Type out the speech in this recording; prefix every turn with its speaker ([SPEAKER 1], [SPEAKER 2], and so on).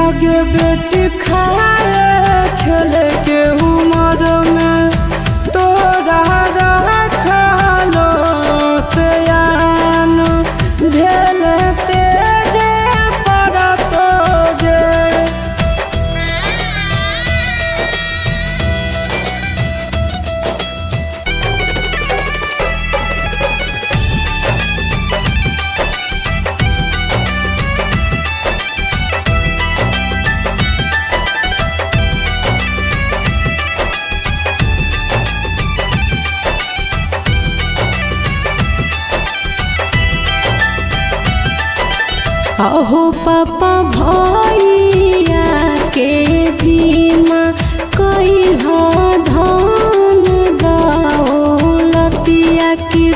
[SPEAKER 1] लागे बेटी खाए खेले के उम्र में तोरा रखलो से आन भेल तेरे पर तो जे
[SPEAKER 2] अहो पापा भैया के जीमा कई धन दौलतिया की